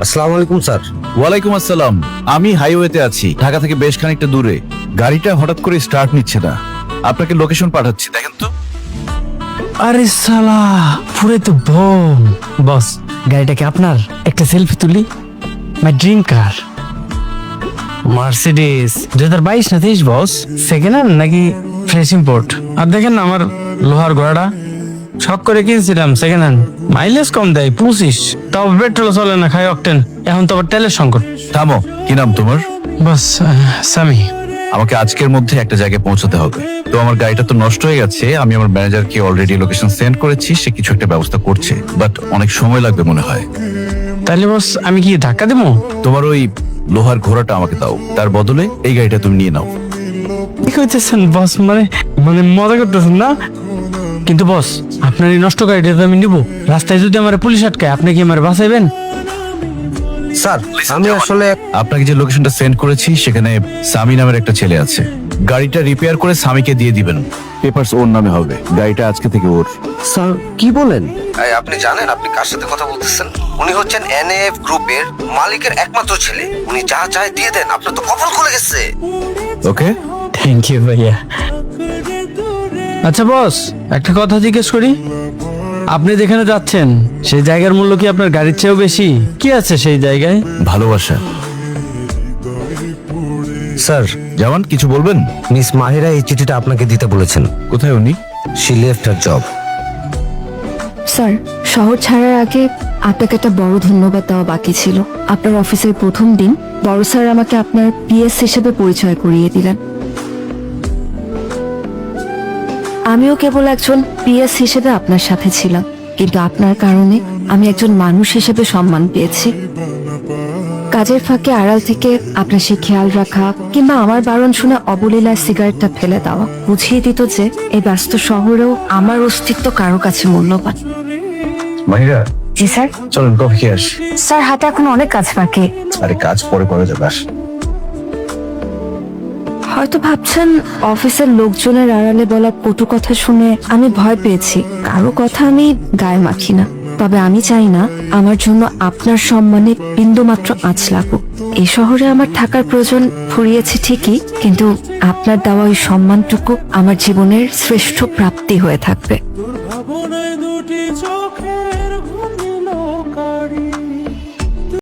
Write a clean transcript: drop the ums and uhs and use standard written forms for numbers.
আসসালামু আলাইকুম স্যার। ওয়ালাইকুম আসসালাম। আমি হাইওয়েতে আছি, ঢাকা থেকে বেশ খানিকটা দূরে। গাড়িটা হঠাৎ করে স্টার্ট নিচ্ছে না। আপনাকে লোকেশন পাঠাচ্ছি, দেখেন তো। আরে সালা, পুরে তো বোম। বস, গাড়িটা কি আপনার? একটা সেলফি তুলি। মাই ড্রিম কার মার্সিডিজ 2022 না 23 বস। সেকেন্ড হ্যান্ড নাকি ফ্রেশ ইম্পোর্ট? আর দেখেন না আমার লোহার ঘোড়াটা, শখ করে কিনছিলাম সেকেন্ড হ্যান্ড। মাইলেজ কম দেয় 25, তাও পেট্রোল চলে না, খাই অকটেন। এখন তো আবার তেলের সংকট। থামো, কি নাম তোমার? বস, সামি। আমাকে আজকের মধ্যে একটা জায়গায় পৌঁছাতে হবে। তো আমার গাড়িটা তো নষ্ট হয়ে গেছে, আমি আমার ম্যানেজারকে অলরেডি লোকেশন সেন্ড করেছি, সে কিছু একটা ব্যবস্থা করছে, বাট অনেক সময় লাগবে মনে হয়। তাহলে বস আমি কি ধাক্কা দেবো? তোমার ওই লোহার ঘোড়াটা আমাকে দাও, তার বদলে এই গাড়িটা তুমি নিয়ে নাও। কি কইতেছেন বস? মানে মানে মজা করতেছেন না? কিন্তু বস, আপনার এই নষ্ট গাড়িটা তো আমি নিব। রাস্তায় যদি আমার পুলিশ আটকায়, আপনি কি আমার বাঁচাইবেন? স্যার, আমি আসলে আপনাকে যে লোকেশনটা সেন্ড করেছি সেখানে সামি নামের একটা ছেলে আছে। গাড়িটা রিপেয়ার করে সামিকে দিয়ে দিবেন। পেপারস ওর নামে হবে, গাড়িটা আজকে থেকে ওর। স্যার কি বলেন? আপনি জানেন আপনি কার সাথে কথা বলতেছেন? উনি হচ্ছেন এনএফ গ্রুপের মালিকের একমাত্র ছেলে। উনি যা চায় দিয়ে দেন, আপনার তো কপাল খুলে গেছে। ওকে, থ্যাংক ইউ ভাইয়া। আচ্ছা বস, একটা কথা জিজ্ঞেস করি। আপনি যেখানে যাচ্ছেন সেই জায়গার মূল্য কি আপনার গাড়ির চেয়েও বেশি? কি আছে সেই জায়গায়? ভালোবাসা। স্যার, যেমন কিছু বলবেন? মিস মাহিরা এই চিঠিটা আপনাকে দিতে বলেছেন। কোথায় উনি? She left her job. Sir, শহর ছাড়ার আগে আপনাকে একটা বড় ধন্যবাদ দেওয়া বাকি ছিল। আপনার অফিসের প্রথম দিন বড় স্যার আমাকে আপনার পিএস হিসেবে পরিচয় করিয়ে দিলেন। আমিও কেবল একজন পিএস হিসেবে আপনার সাথে ছিলাম, কিন্তু আপনার কারণে আমি একজন মানুষ হিসেবে সম্মান পেয়েছি। কাজের ফাঁকে আড়াল থেকে আপনার সেই খেয়াল রাখা, কিংবা আমার বারণ শুনে অবলীলায় সিগারেটটা ফেলে দেওয়া বুঝিয়ে দিত যে এই ব্যস্ত শহরেও আমার অস্তিত্ব কারো কাছে মূল্যবান। মাহিরা, জি স্যার। চলেন কফি খেয়ে আসি। স্যার, হাতে এখন অনেক কাজ বাকি। আরে কাজ পরে করা যাবে, আস। হয়তো ভাবছেন অফিসের লোকজনের আড়ালে বলা কটু কথা শুনে আমি ভয় পেয়েছি। কারো কথা আমি গায়ে মাখি না, তবে আমি চাই না আমার জন্য আপনার সম্মানে বিন্দুমাত্র আঁচ লাগুক। এই শহরে আমার থাকার প্রয়োজন ফুরিয়েছে ঠিকই, কিন্তু আপনার দেওয়া ওই সম্মানটুকু আমার জীবনের শ্রেষ্ঠ প্রাপ্তি হয়ে থাকবে।